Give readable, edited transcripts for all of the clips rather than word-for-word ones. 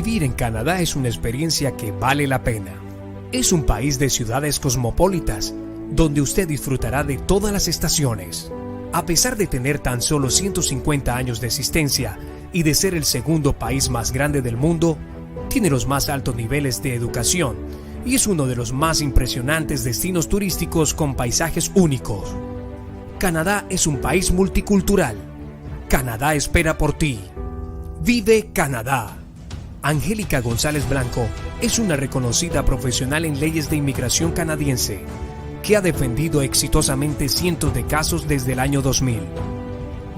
Vivir en Canadá es una experiencia que vale la pena. Es un país de ciudades cosmopolitas, donde usted disfrutará de todas las estaciones. A pesar de tener tan solo 150 años de existencia y de ser el segundo país más grande del mundo, tiene los más altos niveles de educación y es uno de los más impresionantes destinos turísticos con paisajes únicos. Canadá es un país multicultural. Canadá espera por ti. Vive Canadá. Angélica González Blanco es una reconocida profesional en leyes de inmigración canadiense que ha defendido exitosamente cientos de casos desde el año 2000.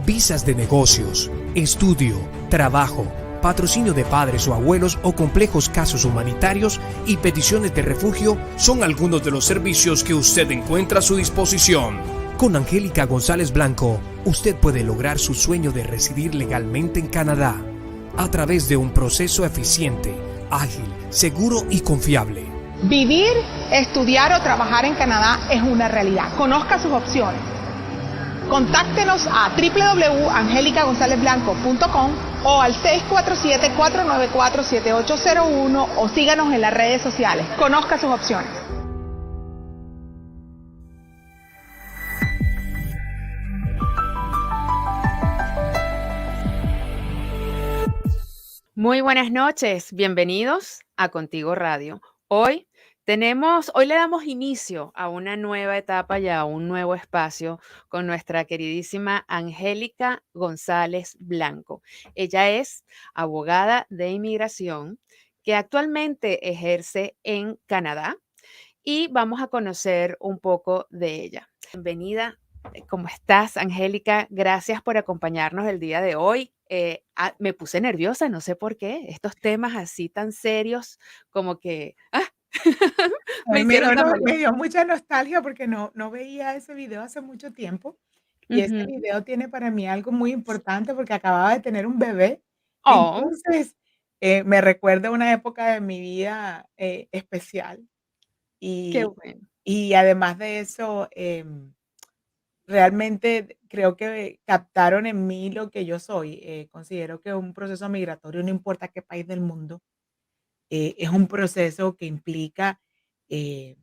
Visas de negocios, estudio, trabajo, patrocinio de padres o abuelos o complejos casos humanitarios y peticiones de refugio son algunos de los servicios que usted encuentra a su disposición. Con Angélica González Blanco, usted puede lograr su sueño de residir legalmente en Canadá a través de un proceso eficiente, ágil, seguro y confiable. Vivir, estudiar o trabajar en Canadá es una realidad. Conozca sus opciones. Contáctenos a www.angelicagonzalezblanco.com o al 647-494-7801 o síganos en las redes sociales. Conozca sus opciones. Muy buenas noches, bienvenidos a Contigo Radio. Hoy le damos inicio a una nueva etapa y a un nuevo espacio con nuestra queridísima Angélica González Blanco. Ella es abogada de inmigración que actualmente ejerce en Canadá y vamos a conocer un poco de ella. Bienvenida. ¿Cómo estás, Angélica? Gracias por acompañarnos el día de hoy. Me puse nerviosa, no sé por qué. Estos temas así tan serios como que me hicieron Me dio mucha nostalgia porque no veía ese video hace mucho tiempo. Y ese video tiene para mí algo muy importante porque acababa de tener un bebé. Oh, Entonces, me recuerda una época de mi vida especial. qué Y, bueno. y además de eso, realmente creo que captaron en mí lo que yo soy. Considero que un proceso migratorio, no importa qué país del mundo, es un proceso que implica eh,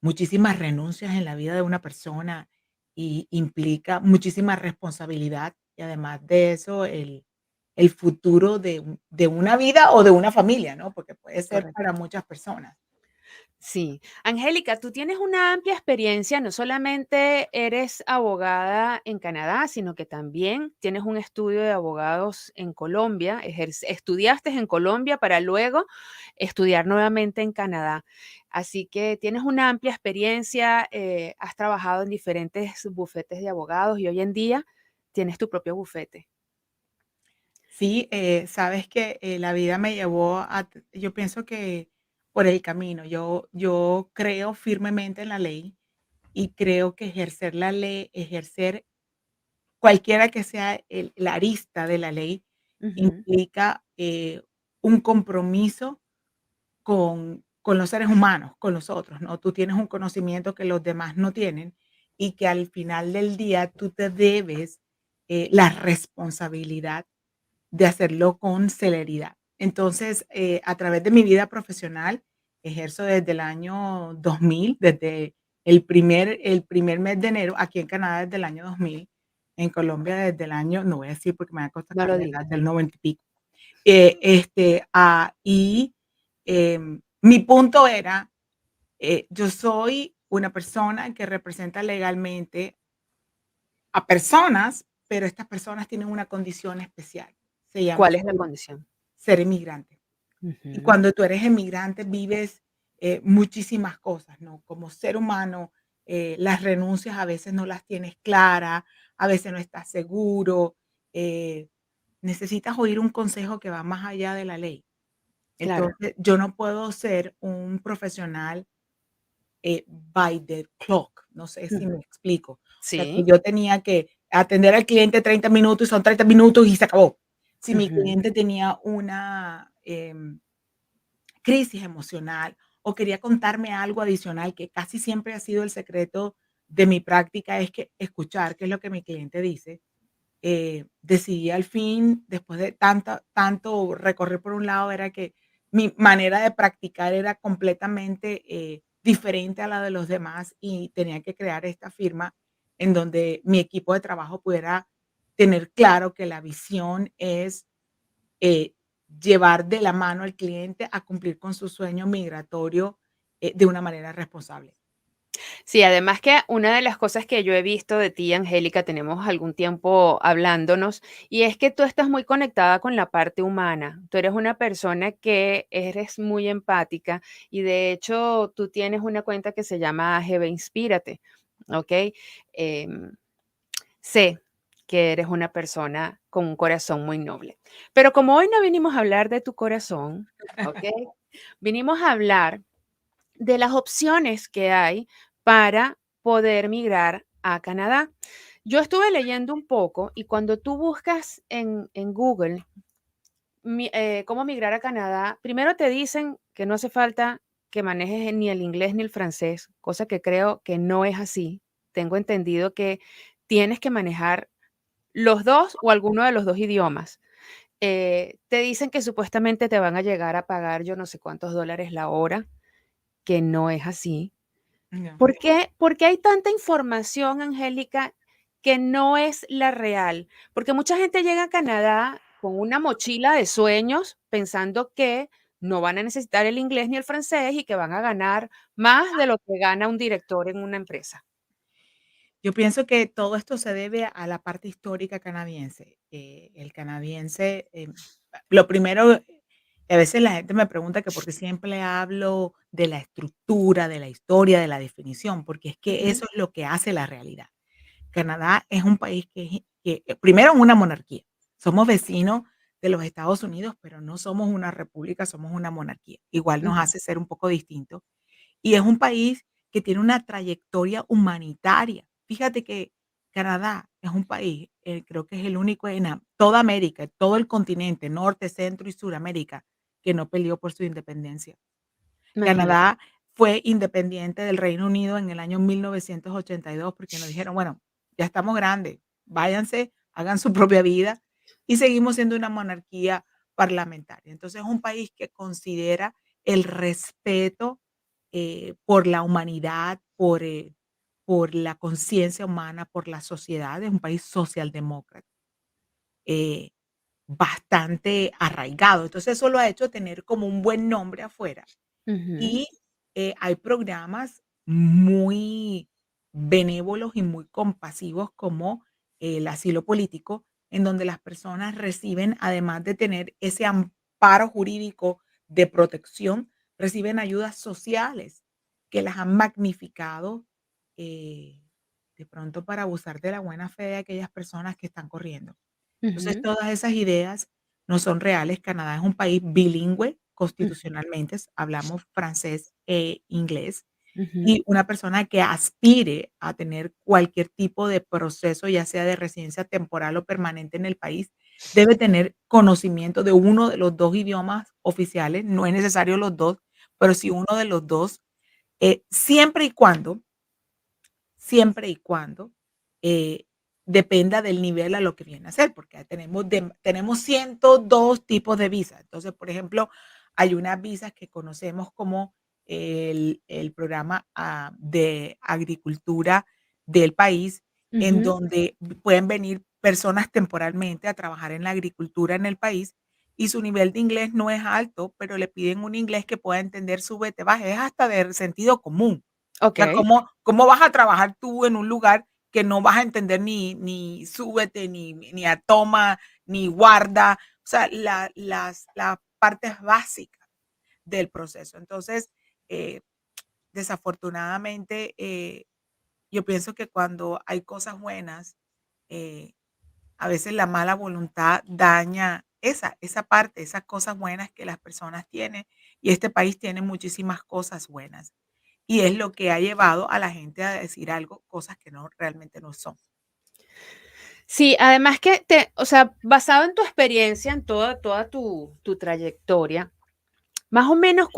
muchísimas renuncias en la vida de una persona y implica muchísima responsabilidad y además de eso, el futuro de una vida o de una familia, ¿no? Porque puede ser Correcto. para muchas personas. Sí. Angélica, tú tienes una amplia experiencia, no solamente eres abogada en Canadá, sino que también tienes un estudio de abogados en Colombia, estudiaste en Colombia para luego estudiar nuevamente en Canadá. Así que tienes una amplia experiencia, has trabajado en diferentes bufetes de abogados y hoy en día tienes tu propio bufete. Sí, sabes que la vida me llevó yo pienso que por el camino, yo creo firmemente en la ley y creo que ejercer la ley, ejercer cualquiera que sea la arista de la ley, Ujú, implica un compromiso con los seres humanos, con los otros, ¿no? Tú tienes un conocimiento que los demás no tienen y que al final del día tú te debes la responsabilidad de hacerlo con celeridad. Entonces, a través de mi vida profesional, ejerzo desde el año 2000, desde el primer mes de enero, aquí en Canadá desde el año 2000, en Colombia desde el año, no voy a decir porque me va a costar no lo la edad, digas. del 90 y pico. Mi punto era, yo soy una persona que representa legalmente a personas, pero estas personas tienen una condición especial. Se llama ¿Cuál es la condición? ser inmigrante. Y Ujú, cuando tú eres inmigrante vives muchísimas cosas, ¿no? Como ser humano, las renuncias a veces no las tienes claras, a veces no estás seguro, eh, necesitas oír un consejo que va más allá de la ley. claro. Entonces, yo no puedo ser un profesional by the clock, no sé si Ujú. me explico. O sea, que Sí. yo tenía que atender al cliente 30 minutos y son 30 minutos y se acabó. Si mi Ujú. cliente tenía una crisis emocional o quería contarme algo adicional, que casi siempre ha sido el secreto de mi práctica, es que escuchar qué es lo que mi cliente dice decidí al fin, después de tanto recorrer por un lado, era que mi manera de practicar era completamente, diferente a la de los demás y tenía que crear esta firma en donde mi equipo de trabajo pudiera tener claro que la visión es, eh, llevar de la mano al cliente a cumplir con su sueño migratorio, de una manera responsable. Sí, además que una de las cosas que yo he visto de ti, Angélica, tenemos algún tiempo hablándonos, y es que tú estás muy conectada con la parte humana. Tú eres una persona que eres muy empática y de hecho tú tienes una cuenta que se llama AGB Inspírate, ¿ok? Em, sé que eres una persona con un corazón muy noble. Pero como hoy no vinimos a hablar de tu corazón, ¿ok? Vinimos a hablar de las opciones que hay para poder migrar a Canadá. Yo estuve leyendo un poco y cuando tú buscas en Google cómo migrar a Canadá, primero te dicen que no hace falta que manejes ni el inglés ni el francés, cosa que creo que no es así. Tengo entendido que tienes que manejar los dos o alguno de los dos idiomas. Te dicen que supuestamente te van a llegar a pagar yo no sé cuántos dólares la hora, que no es así. Ya. ¿Por qué hay tanta información, Angélica, que no es la real? Porque mucha gente llega a Canadá con una mochila de sueños pensando que no van a necesitar el inglés ni el francés y que van a ganar más de lo que gana un director en una empresa. Yo pienso que todo esto se debe a la parte histórica canadiense. El canadiense, lo primero, a veces la gente me pregunta que por qué siempre hablo de la estructura, de la historia, de la definición, porque es que Ujú, eso es lo que hace la realidad. Canadá es un país primero, es una monarquía. Somos vecinos de los Estados Unidos, pero no somos una república, somos una monarquía. Igual nos ujú, hace ser un poco distintos. Y es un país que tiene una trayectoria humanitaria. Fíjate que Canadá es un país, creo que es el único en toda América, en todo el continente, norte, centro y Suramérica, que no peleó por su independencia. imagínate. Canadá fue independiente del Reino Unido en el año 1982 porque nos dijeron: "Bueno, ya estamos grandes, váyanse, hagan su propia vida", y seguimos siendo una monarquía parlamentaria. Entonces, es un país que considera el respeto, por la humanidad, por la conciencia humana, por la sociedad, es un país socialdemócrata, eh, bastante arraigado. Entonces, eso lo ha hecho tener como un buen nombre afuera. Ujú, Y, hay programas muy benévolos y muy compasivos como el asilo político, en donde las personas reciben, además de tener ese amparo jurídico de protección, reciben ayudas sociales que las han magnificado, eh, de pronto para abusar de la buena fe de aquellas personas que están corriendo. Entonces, ujú, todas esas ideas no son reales. Canadá es un país bilingüe ujú, constitucionalmente, hablamos francés e inglés, ujú, y una persona que aspire a tener cualquier tipo de proceso, ya sea de residencia temporal o permanente en el país, debe tener conocimiento de uno de los 2 idiomas oficiales, no es necesario los 2, pero sí uno de los 2, siempre y cuando siempre y cuando, eh, dependa del nivel a lo que viene a ser, porque tenemos 102 tipos de visas. Entonces, por ejemplo, hay unas visas que conocemos como el programa, de agricultura del país, en ujú. donde pueden venir personas temporalmente a trabajar en la agricultura en el país, y su nivel de inglés no es alto, pero le piden un inglés que pueda entender sube, baje, es hasta de sentido común. O sea, Okey. ¿cómo vas a trabajar tú en un lugar que no vas a entender ni súbete, ni a toma, ni guarda? O sea, las partes básicas del proceso. Entonces, eh, desafortunadamente, yo pienso que cuando hay cosas buenas, eh, a veces la mala voluntad daña esa parte, esas cosas buenas que las personas tienen, y este país tiene muchísimas cosas buenas. Y es lo que ha llevado a la gente a decir algo, cosas que no realmente no son. Sí, además que o sea, basado en tu experiencia, en toda tu trayectoria, más o menos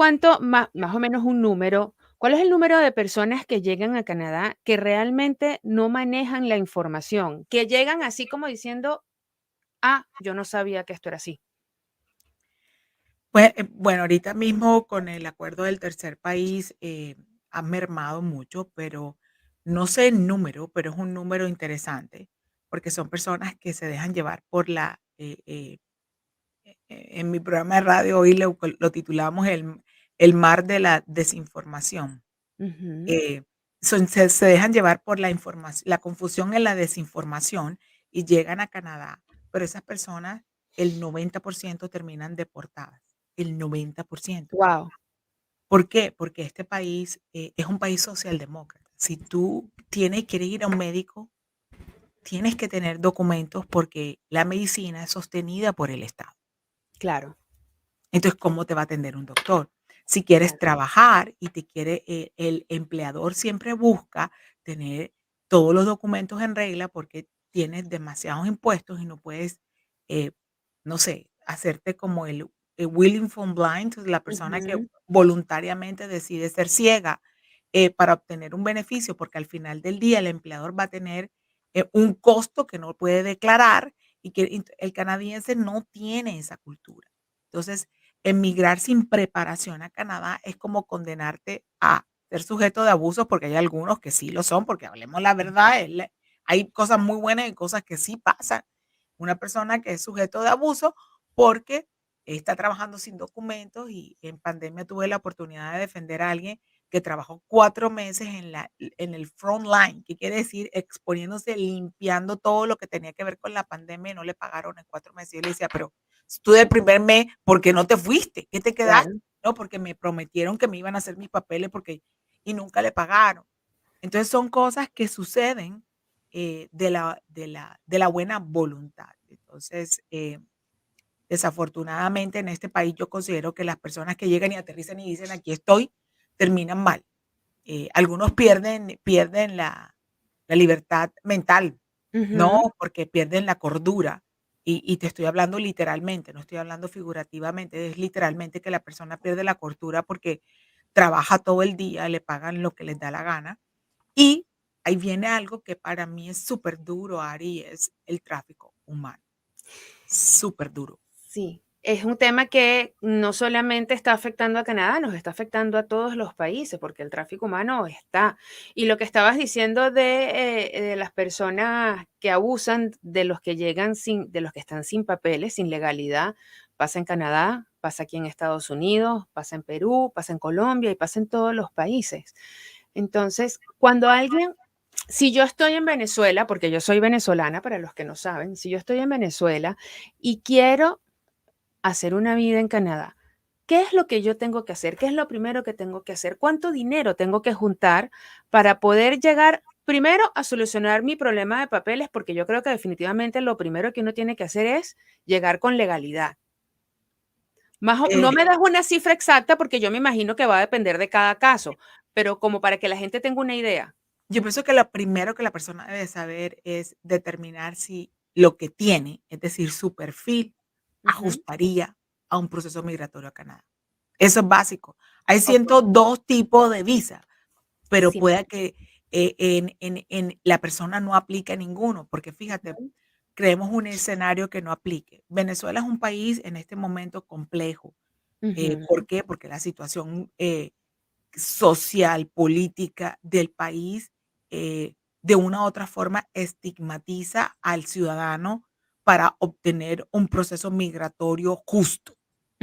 un número, ¿Cuál es el número de personas que llegan a Canadá que realmente no manejan la información? Que llegan así como diciendo, ah, yo no sabía que esto era así. Pues, bueno, ahorita mismo con el acuerdo del tercer país, ha mermado mucho, pero no sé el número, pero es un número interesante, porque son personas que se dejan llevar por en mi programa de radio hoy lo titulamos el mar de la desinformación. Ujú. Eh, se dejan llevar por la confusión en la desinformación y llegan a Canadá, pero esas personas, el 90% terminan deportadas, el 90%. Wow, ¿Por qué? Porque este país, es un país socialdemócrata. Si tú quieres ir a un médico, tienes que tener documentos porque la medicina es sostenida por el Estado. claro, Entonces, ¿cómo te va a atender un doctor? Si quieres claro. trabajar y te quiere, el empleador siempre busca tener todos los documentos en regla porque tienes demasiados impuestos y no puedes, eh, no sé, hacerte como el willing from blind, la persona que Ujú. voluntariamente decide ser ciega, para obtener un beneficio, porque al final del día el empleador va a tener, un costo que no puede declarar y que el canadiense no tiene esa cultura. Entonces, emigrar sin preparación a Canadá es como condenarte a ser sujeto de abusos, porque hay algunos que sí lo son, porque hablemos la verdad, hay cosas muy buenas y cosas que sí pasan. Una persona que es sujeto de abuso porque está trabajando sin documentos y en pandemia tuve la oportunidad de defender a alguien que trabajó 4 meses en el front line, que quiere decir exponiéndose, limpiando todo lo que tenía que ver con la pandemia y no le pagaron en 4 meses. Y yo le decía, pero tú del primer mes, ¿por qué no te fuiste? ¿Qué te quedaste? Claro. No, porque me prometieron que me iban a hacer mis papeles y nunca le pagaron. Entonces son cosas que suceden, de la buena voluntad. Entonces, desafortunadamente en este país yo considero que las personas que llegan y aterrizan y dicen aquí estoy, terminan mal. Algunos pierden la libertad mental, ¿no? Ujú. Porque pierden la cordura. Y te estoy hablando literalmente, no estoy hablando figurativamente, es literalmente que la persona pierde la cordura porque trabaja todo el día, le pagan lo que les da la gana. Y ahí viene algo que para mí es súper duro, Ari, es el tráfico humano, súper duro. Sí, es un tema que no solamente está afectando a Canadá, nos está afectando a todos los países, porque el tráfico humano está. Y lo que estabas diciendo de las personas que abusan de los que llegan sin, de los que están sin papeles, sin legalidad, pasa en Canadá, pasa aquí en Estados Unidos, pasa en Perú, pasa en Colombia y pasa en todos los países. Entonces, cuando alguien, si yo estoy en Venezuela, porque yo soy venezolana, para los que no saben, si yo estoy en Venezuela y quiero hacer una vida en Canadá, ¿qué es lo que yo tengo que hacer? ¿Qué es lo primero que tengo que hacer? ¿Cuánto dinero tengo que juntar para poder llegar primero a solucionar mi problema de papeles? Porque yo creo que definitivamente lo primero que uno tiene que hacer es llegar con legalidad. No Eh, me das una cifra exacta porque yo me imagino que va a depender de cada caso, pero como para que la gente tenga una idea. yo pienso que lo primero que la persona debe saber es determinar si lo que tiene, es decir, su perfil, Ujú. ajustaría a un proceso migratorio a Canadá. Eso es básico. Hay Ok. 102 tipos de visa, pero Sí. pueda que, en la persona no aplique ninguno, porque fíjate, creemos un escenario que no aplique. Venezuela es un país en este momento complejo. Ujú, ¿Por qué? Porque la situación, social, política del país, de una u otra forma estigmatiza al ciudadano para obtener un proceso migratorio justo.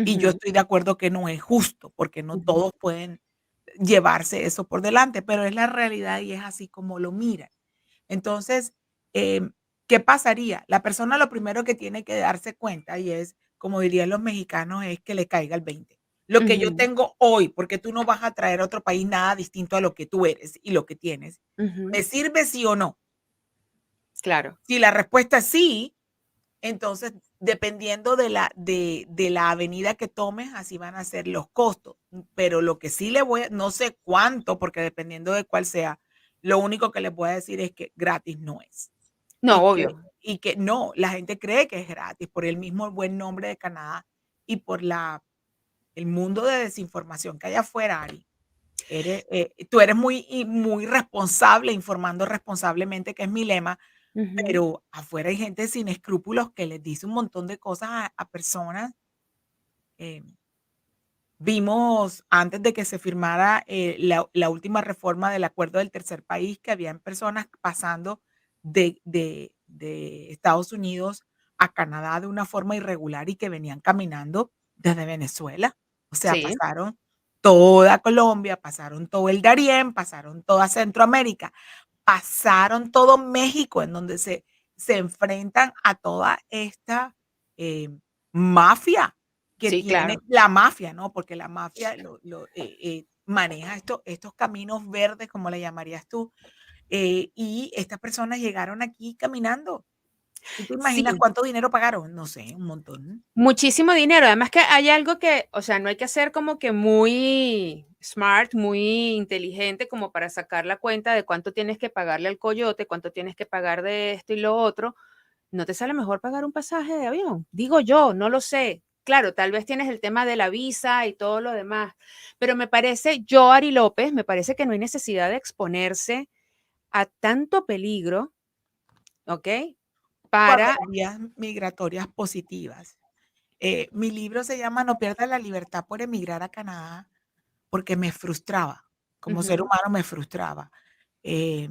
Y yo ujú, estoy de acuerdo que no es justo, porque no ujú. todos pueden llevarse eso por delante, pero es la realidad y es así como lo miran. Entonces, ¿qué pasaría? La persona lo primero que tiene que darse cuenta, y es, como dirían los mexicanos, es que le caiga el 20. Lo que yo Ujú, tengo hoy, porque tú no vas a traer a otro país nada distinto a lo que tú eres y lo que tienes, ujú. ¿me sirve sí o no? Claro. Si la respuesta es sí, entonces, dependiendo de la avenida que tomes, así van a ser los costos. Pero lo que sí le voy a no sé cuánto, porque dependiendo de cuál sea, lo único que les voy a decir es que gratis no es. No, Y que obvio. y que no, la gente cree que es gratis por el mismo buen nombre de Canadá y por el mundo de desinformación que hay afuera, Ari. Tú eres muy responsable, informando responsablemente, que es mi lema, Ujú. pero afuera hay gente sin escrúpulos que les dice un montón de cosas a personas. eh, Vimos antes de que se firmara, la última reforma del acuerdo del tercer país, que habían personas pasando de Estados Unidos a Canadá de una forma irregular y que venían caminando desde Venezuela. O sea, Sí, pasaron toda Colombia, pasaron todo el Darién, pasaron toda Centroamérica, pasaron todo México, en donde se enfrentan a toda esta, eh, mafia que sí, tiene claro. la mafia, ¿no? Porque la mafia maneja estos caminos verdes, como le llamarías tú, y estas personas llegaron aquí caminando. ¿Tú te imaginas Sí. cuánto dinero pagaron? No sé, un montón. Muchísimo dinero. Además que hay algo que, o sea, no hay que ser como que muy smart, muy inteligente como para sacar la cuenta de cuánto tienes que pagarle al coyote, cuánto tienes que pagar de esto y lo otro. ¿No te sale mejor pagar un pasaje de avión? Digo yo, no lo sé. Claro, tal vez tienes el tema de la visa y todo lo demás, pero me parece, yo, Ari López, me parece que no hay necesidad de exponerse a tanto peligro, ¿ok? Cuando Para, hay vías migratorias positivas. Mi libro se llama No pierdas la libertad por emigrar a Canadá, porque me frustraba, como ser ujú, humano me frustraba, eh,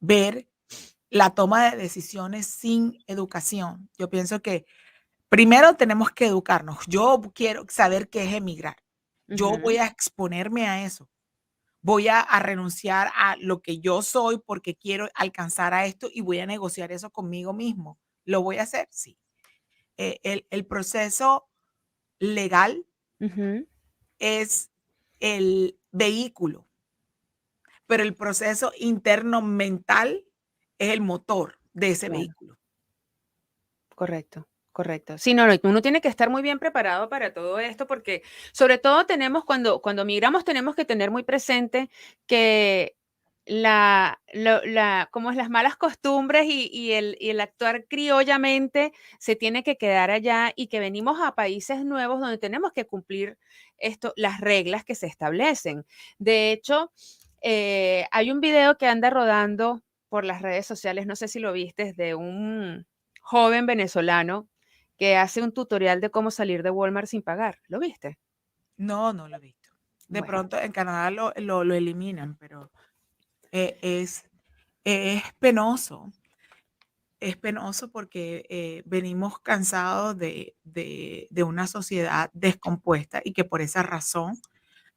ver la toma de decisiones sin educación. Yo pienso que primero tenemos que educarnos. Yo quiero saber qué es emigrar. Yo voy ujú, a exponerme a eso. Voy a renunciar a lo que yo soy porque quiero alcanzar a esto y voy a negociar eso conmigo mismo. ¿Lo voy a hacer? Sí. El proceso legal ujú, es el vehículo, pero el proceso interno mental es el motor de ese claro. vehículo. Correcto, correcto. Sí, no, no, y uno tiene que estar muy bien preparado para todo esto, porque sobre todo tenemos, cuando migramos, tenemos que tener muy presente que como es las malas costumbres y el actuar criollamente se tiene que quedar allá y que venimos a países nuevos donde tenemos que cumplir las reglas que se establecen. De hecho, hay un video que anda rodando por las redes sociales, no sé si lo viste, de un joven venezolano que hace un tutorial de cómo salir de Walmart sin pagar. ¿Lo viste? No, no lo he visto. De Bueno, pronto en Canadá lo eliminan, pero es, es penoso. Es penoso porque venimos cansados de una sociedad descompuesta y que por esa razón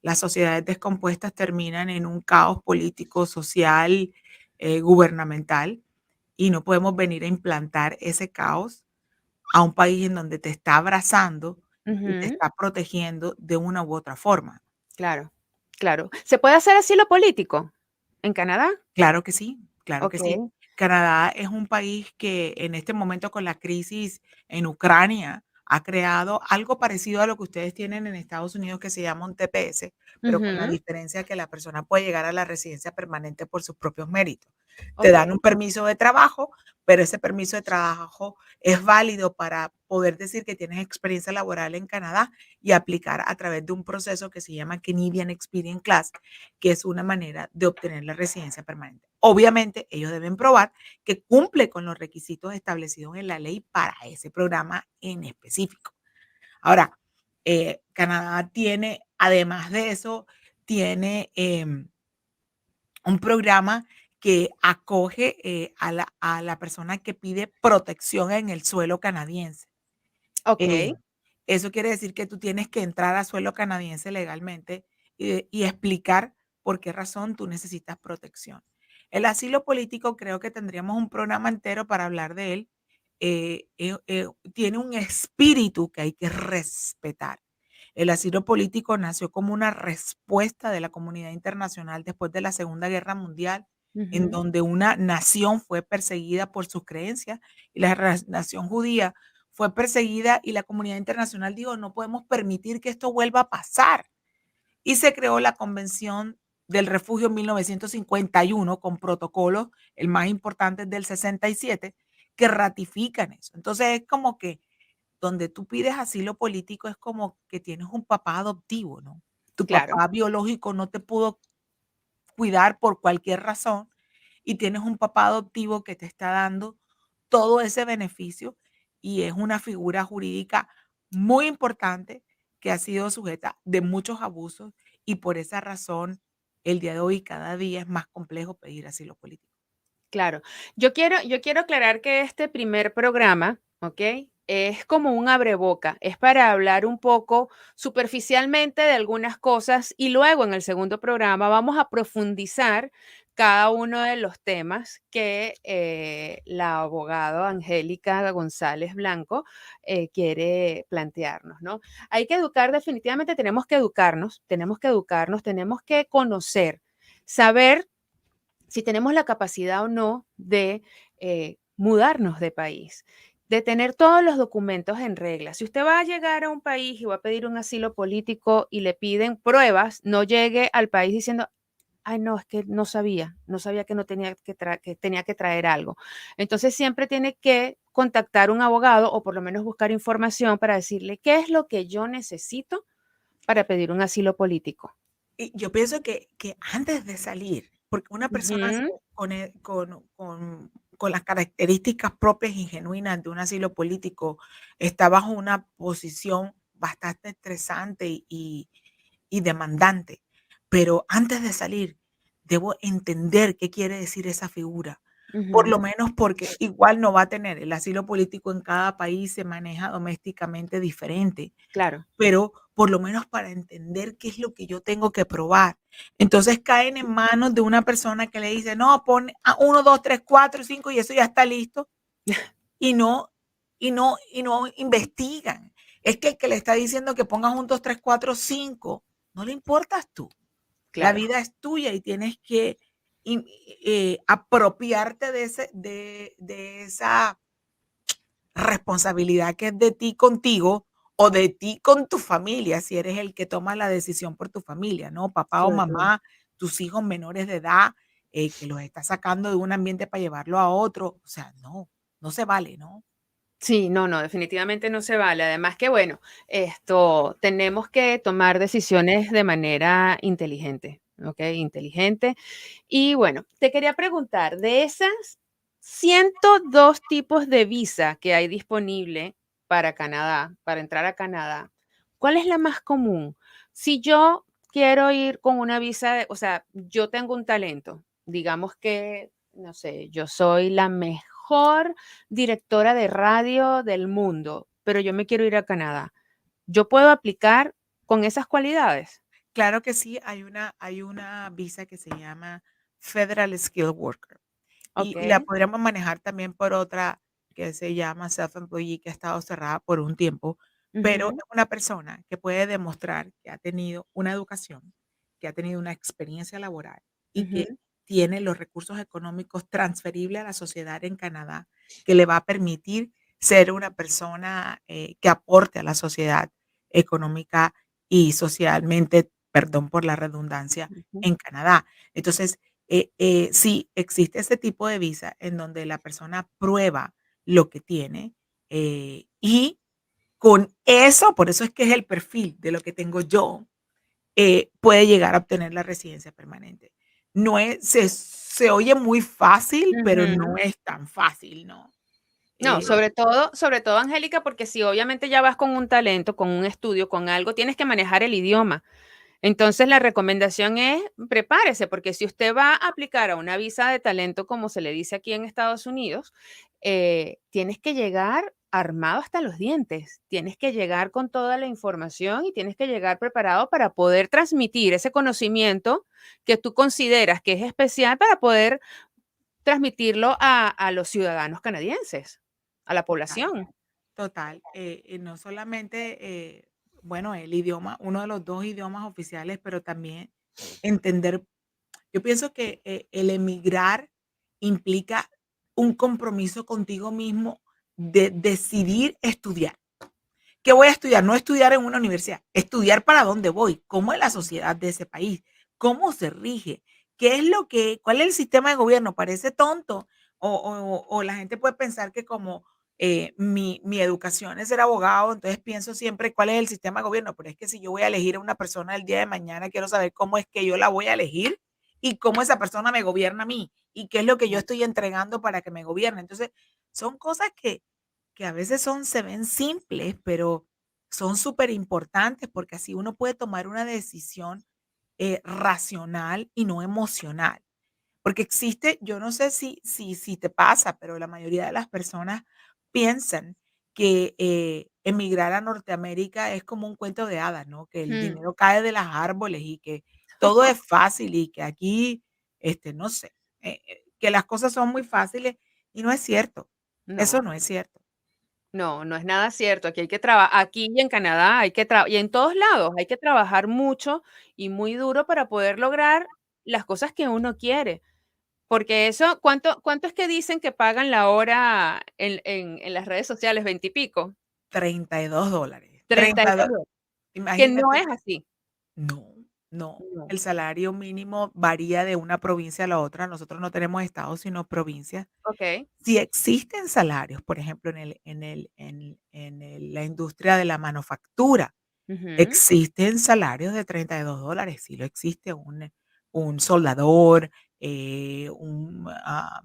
las sociedades descompuestas terminan en un caos político, social, gubernamental, y no podemos venir a implantar ese caos a un país en donde te está abrazando y te ujú, está protegiendo de una u otra forma. claro, claro. ¿Se puede hacer asilo político en Canadá? Claro que sí, claro que sí. Okey. Canadá es un país que en este momento con la crisis en Ucrania ha creado algo parecido a lo que ustedes tienen en Estados Unidos que se llama un TPS, pero con la Ujú, diferencia que la persona puede llegar a la residencia permanente por sus propios méritos. Te dan okey, un permiso de trabajo, pero ese permiso de trabajo es válido para poder decir que tienes experiencia laboral en Canadá y aplicar a través de un proceso que se llama Canadian Experience Class, que es una manera de obtener la residencia permanente. Obviamente, ellos deben probar que cumple con los requisitos establecidos en la ley para ese programa en específico. Ahora, Canadá tiene, además de eso, tiene un programa que acoge a la persona que pide protección en el suelo canadiense. okey, Eh, Eso quiere decir que tú tienes que entrar a suelo canadiense legalmente y explicar por qué razón tú necesitas protección. El asilo político creo que tendríamos un programa entero para hablar de él. Tiene un espíritu que hay que respetar. El asilo político nació como una respuesta de la comunidad internacional después de la Segunda Guerra Mundial, en ujú, donde una nación fue perseguida por sus creencias y la nación judía fue perseguida y la comunidad internacional dijo, no podemos permitir que esto vuelva a pasar. Y se creó la Convención del Refugio en 1951 con protocolos, el más importante es del 67, que ratifican eso. Entonces es como que donde tú pides asilo político es como que tienes un papá adoptivo, ¿no? Tu claro, papá biológico no te pudo cuidar por cualquier razón y tienes un papá adoptivo que te está dando todo ese beneficio y es una figura jurídica muy importante que ha sido sujeta de muchos abusos y por esa razón el día de hoy cada día es más complejo pedir asilo político. Claro. Yo quiero aclarar que este primer programa, ¿ok? Es como un abreboca, es para hablar un poco superficialmente de algunas cosas y luego en el segundo programa vamos a profundizar cada uno de los temas que la abogada Angélica González Blanco quiere plantearnos, ¿no? Hay que educar, definitivamente tenemos que educarnos, tenemos que conocer, saber si tenemos la capacidad o no de mudarnos de país, de tener todos los documentos en regla. Si usted va a llegar a un país y va a pedir un asilo político y le piden pruebas, no llegue al país diciendo, ay, no, es que no sabía que no tenía que tenía que traer algo. Entonces siempre tiene que contactar un abogado o por lo menos buscar información para decirle qué es lo que yo necesito para pedir un asilo político. Y yo pienso que antes de salir, porque una persona Ujú, con las características propias y genuinas de un asilo político está bajo una posición bastante estresante y demandante. Pero antes de salir, debo entender qué quiere decir esa figura. Por lo ujú, menos porque igual no va a tener el asilo político en cada país se maneja domésticamente diferente, claro. pero por lo menos para entender qué es lo que yo tengo que probar. Entonces caen en manos de una persona que le dice, no, pon a 1, 2, 3, 4, 5 y eso ya está listo y no investigan. Es que el que le está diciendo que pongas 1, 2, 3, 4, 5, no le importas tú. La Claro. vida es tuya y tienes que apropiarte de esa responsabilidad que es de ti contigo o de ti con tu familia, si eres el que toma la decisión por tu familia, ¿no? Papá o Claro. mamá, tus hijos menores de edad, que los estás sacando de un ambiente para llevarlo a otro. O sea, no, no se vale, ¿no? Sí, no, no, definitivamente no se vale. Además que, bueno, esto tenemos que tomar decisiones de manera inteligente, ¿ok? Inteligente. Y bueno, te quería preguntar, de esas 102 tipos de visa que hay disponible para Canadá, para entrar a Canadá, ¿cuál es la más común? Si yo quiero ir con una visa, o sea, yo tengo un talento, digamos que, no sé, yo soy la mejor directora de radio del mundo, pero yo me quiero ir a Canadá. ¿Yo puedo aplicar con esas cualidades? Claro que sí, hay una visa que se llama Federal Skilled Worker y la Ok. podríamos manejar también por otra que se llama Self-Employee, que ha estado cerrada por un tiempo, pero es Ujú, una persona que puede demostrar que ha tenido una educación, que ha tenido una experiencia laboral y que ujú, tiene los recursos económicos transferibles a la sociedad en Canadá, que le va a permitir ser una persona, que aporte a la sociedad económica y socialmente, perdón por la redundancia, ujú. en Canadá. Entonces, sí, existe ese tipo de visa en donde la persona prueba lo que tiene, y con eso, por eso es que es el perfil de lo que tengo yo, puede llegar a obtener la residencia permanente. No es se oye muy fácil, pero Ujú. no es tan fácil, ¿no? No, Eh, sobre todo, Angélica, porque si obviamente ya vas con un talento, con un estudio, con algo, tienes que manejar el idioma. Entonces, la recomendación es prepárese, porque si usted va a aplicar a una visa de talento, como se le dice aquí en Estados Unidos, tienes que llegar armado hasta los dientes, tienes que llegar con toda la información y tienes que llegar preparado para poder transmitir ese conocimiento que tú consideras que es especial para poder transmitirlo a los ciudadanos canadienses, a la total. población. Total, y no solamente, bueno, el idioma, uno de los 2 idiomas oficiales, pero también entender yo pienso que, el emigrar implica un compromiso contigo mismo de decidir estudiar. ¿Qué voy a estudiar? No estudiar en una universidad, estudiar para dónde voy, cómo es la sociedad de ese país, cómo se rige, qué es lo que cuál es el sistema de gobierno. Parece tonto, o la gente puede pensar que como, mi educación es ser abogado, entonces pienso siempre cuál es el sistema de gobierno, pero es que si yo voy a elegir a una persona el día de mañana, quiero saber cómo es que yo la voy a elegir y cómo esa persona me gobierna a mí y qué es lo que yo Claro. estoy entregando para que me gobierne. Entonces, son cosas que a veces se ven simples, pero son súper importantes porque así uno puede tomar una decisión racional y no emocional. Porque existe, yo no sé si te pasa, pero la mayoría de las personas piensan que, emigrar a Norteamérica es como un cuento de hadas, ¿no? Que el Mm, dinero cae de las árboles y que todo es fácil y que aquí, no sé, que las cosas son muy fáciles y no es cierto. Eso no, no es cierto. no, no es nada cierto. Aquí hay que trabajar, aquí y en Canadá hay que trabajar, y en todos lados hay que trabajar mucho y muy duro para poder lograr las cosas que uno quiere. Porque eso, ¿cuánto es que dicen que pagan la hora en las redes sociales? ¿20 y pico? $32. 32 $32. que no Imagínate. es así. No, no. No. El salario mínimo varía de una provincia a la otra. Nosotros no tenemos estados, sino provincias. Okey. Si existen salarios, por ejemplo, la industria de la manufactura, Ujú, existen salarios de $32, sí lo existe, un soldador, un,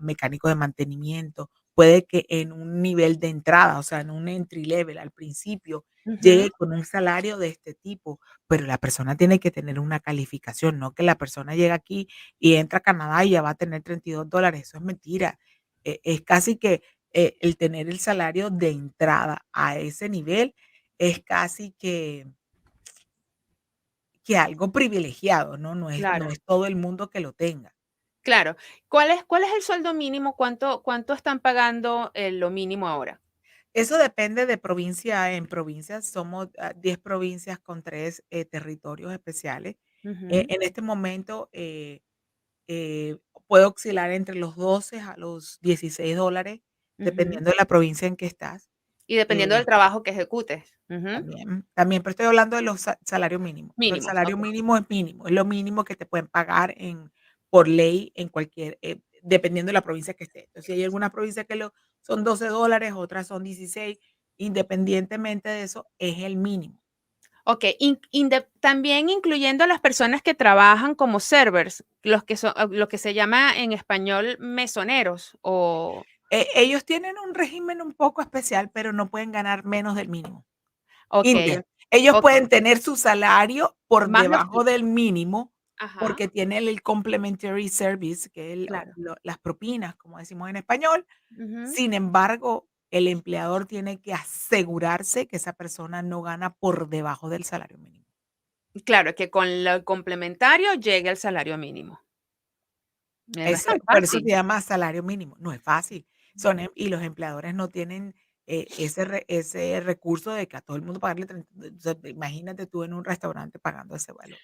mecánico de mantenimiento, puede que en un nivel de entrada, o sea, en un entry level al principio, ujú. llegue con un salario de este tipo, pero la persona tiene que tener una calificación, no que la persona llega aquí y entra a Canadá y ya va a tener $32, eso es mentira. Es casi que, el tener el salario de entrada a ese nivel es casi que algo privilegiado, ¿no? No Claro, es todo el mundo que lo tenga. claro. ¿Cuál es el sueldo mínimo? ¿Cuánto están pagando, lo mínimo ahora? Eso depende de provincia en provincia. Somos, 10 provincias con 3 territorios especiales. Ujú, En este momento, eh, puede oscilar entre los 12 a los $16, ujú. dependiendo de la provincia en que estás. Y dependiendo Eh del trabajo que ejecutes. Ujú. también, pero estoy hablando de los salarios mínimos. El Mínimos, salario okey. mínimo es mínimo, es lo mínimo que te pueden pagar por ley en cualquier, dependiendo de la provincia que estés. Entonces, si hay algunas provincias que son $12, otras son 16, independientemente de eso, es el mínimo. Okey, también incluyendo a las personas que trabajan como servers, lo que se llama en español mesoneros, o Ellos tienen un régimen un poco especial, pero no pueden ganar menos del mínimo. okey, Kinder. Ellos okey, pueden tener su salario por más lo debajo suyo. del mínimo, Ajá, porque tienen el complimentary service, que es claro. las propinas, como decimos en español. Ujú. Sin embargo, el empleador tiene que asegurarse que esa persona no gana por debajo del salario mínimo. Claro, que con lo complementario llegue al salario mínimo. No es Eso, tan por eso se fácil. llama salario mínimo. No es fácil. Y los empleadores no tienen, ese recurso de que a todo el mundo pagarle 30. O sea, imagínate tú en un restaurante pagando ese valor.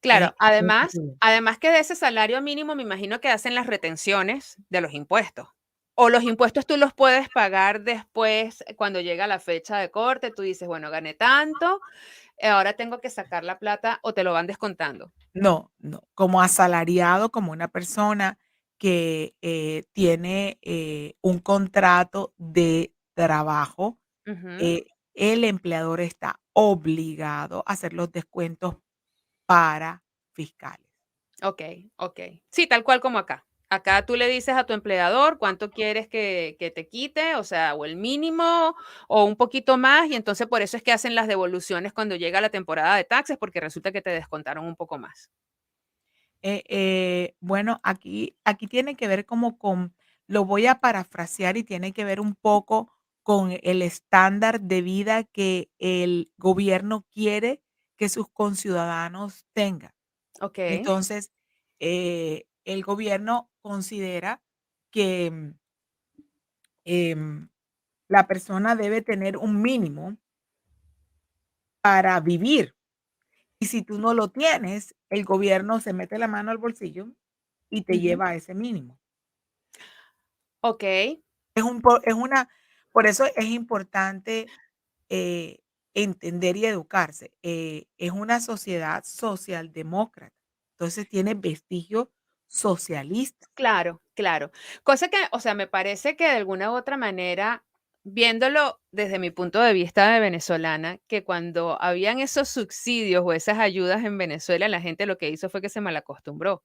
Es Claro, además imposible. además que de ese salario mínimo, me imagino que hacen las retenciones de los impuestos. O los impuestos tú los puedes pagar después, cuando llega la fecha de corte, tú dices: "Bueno, gané tanto, ahora tengo que sacar la plata", o te lo van descontando. No, no, como asalariado, como una persona que, tiene, un contrato de trabajo, Ujú. eh, el empleador está obligado a hacer los descuentos para fiscales. Okey, okey. Sí, tal cual como acá. Acá tú le dices a tu empleador cuánto quieres que te quite, o sea, o el mínimo o un poquito más, y entonces por eso es que hacen las devoluciones cuando llega la temporada de taxes, porque resulta que te descontaron un poco más. Bueno, aquí tiene que ver como lo voy a parafrasear y tiene que ver un poco con el estándar de vida que el gobierno quiere que sus conciudadanos tengan. Okey. Entonces, el gobierno considera que, la persona debe tener un mínimo para vivir, y si tú no lo tienes, el gobierno se mete la mano al bolsillo y te Ujú. lleva a ese mínimo. Okey. Es una por eso es importante, eh, entender y educarse. Es una sociedad socialdemócrata, entonces tiene vestigios socialistas. Claro, claro. Cosa que, o sea, me parece que de alguna u otra manera, viéndolo desde mi punto de vista de venezolana, que cuando habían esos subsidios o esas ayudas en Venezuela, la gente lo que hizo fue que se malacostumbró.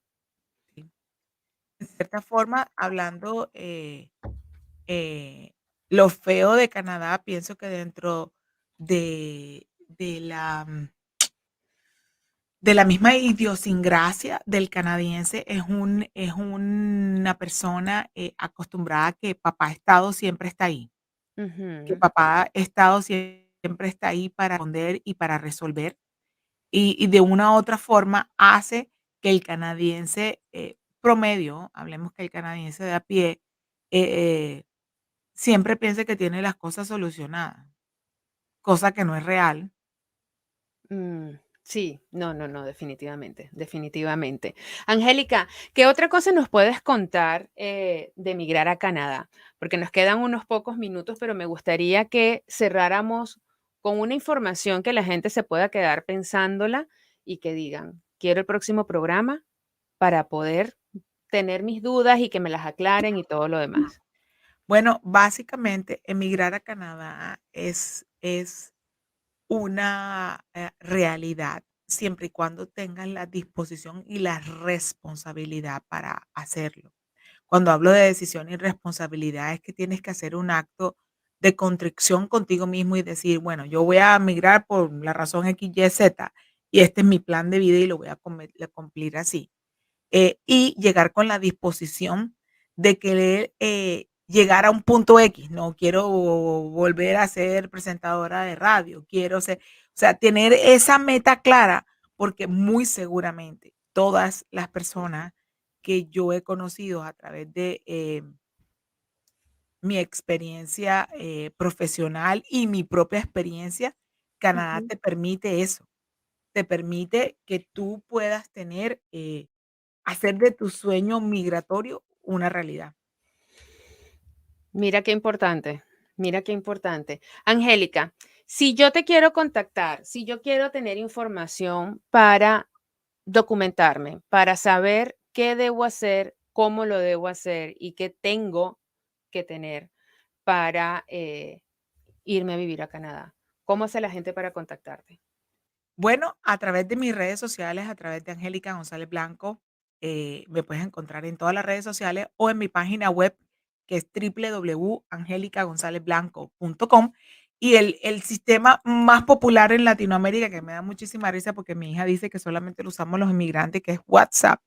En cierta forma, hablando, eh, lo feo de Canadá, pienso que dentro de de la misma idiosincrasia del canadiense es una persona, acostumbrada a que papá Estado siempre está ahí, que Ujú, papá Estado siempre está ahí para responder y para resolver, y de una u otra forma hace que el canadiense, promedio, hablemos que el canadiense de a pie, eh, siempre piense que tiene las cosas solucionadas, cosa que no es real. mm, sí, no, no, no, definitivamente, definitivamente. Angélica, ¿qué otra cosa nos puedes contar de emigrar a Canadá? Porque nos quedan unos pocos minutos, pero me gustaría que cerráramos con una información que la gente se pueda quedar pensándola y que digan, quiero el próximo programa para poder tener mis dudas y que me las aclaren y todo lo demás. Bueno, básicamente, emigrar a Canadá es una, realidad, siempre y cuando tengas la disposición y la responsabilidad para hacerlo. Cuando hablo de decisión y responsabilidad, es que tienes que hacer un acto de contrición contigo mismo y decir: "Bueno, yo voy a migrar por la razón X, Y, Z, y este es mi plan de vida y lo voy a cumplir así". Y llegar con la disposición de querer, llegar a un punto X. No quiero volver a ser presentadora de radio, quiero ser, o sea, tener esa meta clara, porque muy seguramente todas las personas que yo he conocido a través de, mi experiencia, profesional y mi propia experiencia, Canadá Ujú. te permite eso, te permite que tú puedas tener, hacer de tu sueño migratorio una realidad. Mira qué importante, mira qué importante. Angélica, si yo te quiero contactar, si yo quiero tener información para documentarme, para saber qué debo hacer, cómo lo debo hacer y qué tengo que tener para irme a vivir a Canadá, ¿cómo hace la gente para contactarte? Bueno, a través de mis redes sociales, a través de Angélica González Blanco, me puedes encontrar en todas las redes sociales o en mi página web, que es www.angelicagonzalezblanco.com. Y el sistema más popular en Latinoamérica, que me da muchísima risa porque mi hija dice que solamente lo usamos los inmigrantes, que es WhatsApp.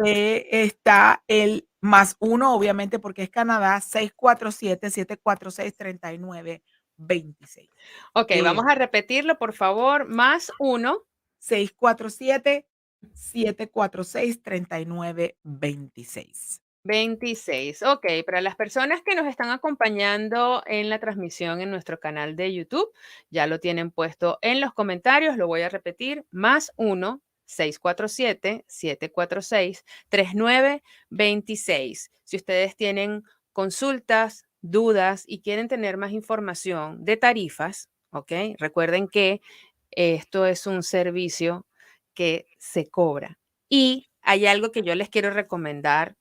eh, Está el +1, obviamente, porque es Canadá, 647-746-3926. Ok, Eh, vamos a repetirlo, por favor, +1. 647-746-3926. 26. Ok, para las personas que nos están acompañando en la transmisión en nuestro canal de YouTube, ya lo tienen puesto en los comentarios, lo voy a repetir, +1 647 746 3926. Si ustedes tienen consultas, dudas y quieren tener más información de tarifas, ok, recuerden que esto es un servicio que se cobra. Y hay algo que yo les quiero recomendar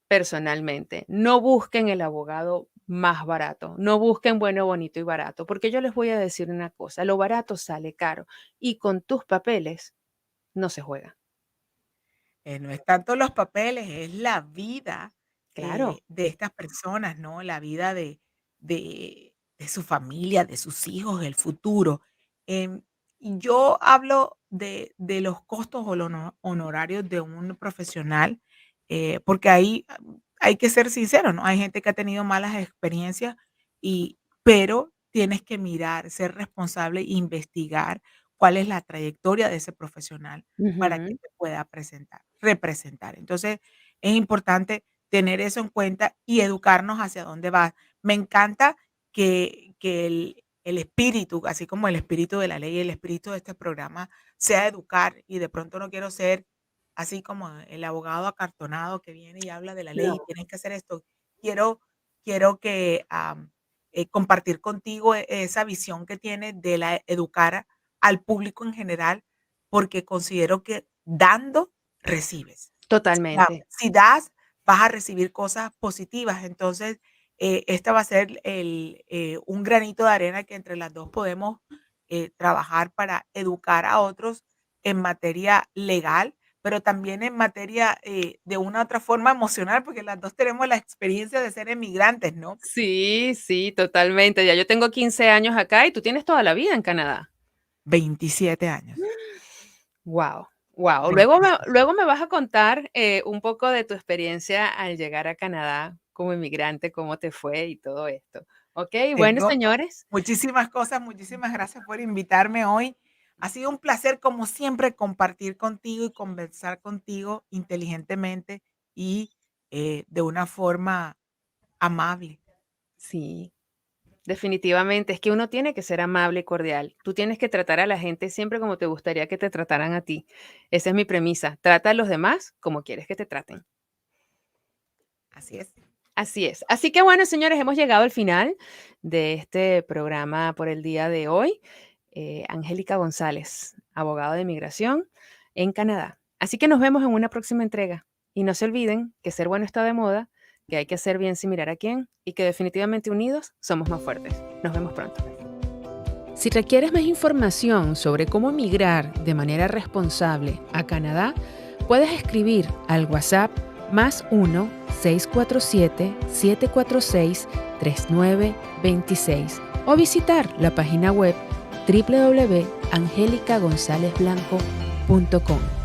personalmente. No busquen el abogado más barato, no busquen bueno, bonito y barato, porque yo les voy a decir una cosa, lo barato sale caro y con tus papeles no se juega. No es tanto los papeles, es la vida, Claro. de estas personas, ¿no? La vida de su familia, de sus hijos, el futuro. Y yo hablo de los costos o los honorarios de un profesional, porque ahí hay que ser sincero, ¿no? Hay gente que ha tenido malas experiencias pero tienes que mirar, ser responsable e investigar cuál es la trayectoria de ese profesional para que Ujú. te pueda representar. Entonces, es importante tener eso en cuenta y educarnos hacia dónde va. Me encanta que el espíritu, así como el espíritu de la ley, el espíritu de este programa sea educar, y de pronto no quiero ser así como el abogado acartonado que viene y habla de la ley y No. tienes que hacer esto. Quiero quiero que, compartir contigo esa visión que tienes de la educar al público en general, porque considero que dando, recibes. Totalmente. Si das, vas a recibir cosas positivas. Entonces, esta va a ser un granito de arena que entre las 2 podemos, trabajar para educar a otros en materia legal, pero también en materia de una u otra forma emocional, porque las dos tenemos la experiencia de ser emigrantes, ¿no? Sí, sí, totalmente. Ya yo tengo 15 años acá y tú tienes toda la vida en Canadá. 27 años. Wow, wow. Veintisiete. Luego me vas a contar un poco de tu experiencia al llegar a Canadá como inmigrante, cómo te fue y todo esto. Ok, bueno, Tengo señores. muchísimas cosas, muchísimas gracias por invitarme hoy. Ha sido un placer, como siempre, compartir contigo y conversar contigo inteligentemente y de una forma amable. Sí, definitivamente. Es que uno tiene que ser amable y cordial. Tú tienes que tratar a la gente siempre como te gustaría que te trataran a ti. Esa es mi premisa. Trata a los demás como quieres que te traten. Así es. Así es. Así que bueno, señores, hemos llegado al final de este programa por el día de hoy. Angélica González, abogada de inmigración en Canadá. Así que nos vemos en una próxima entrega. Y no se olviden que ser bueno está de moda, que hay que hacer bien sin mirar a quién y que definitivamente unidos somos más fuertes. Nos vemos pronto. Si requieres más información sobre cómo emigrar de manera responsable a Canadá, puedes escribir al WhatsApp +1 647 746 3926 o visitar la página web www.angelicagonzalezblanco.com.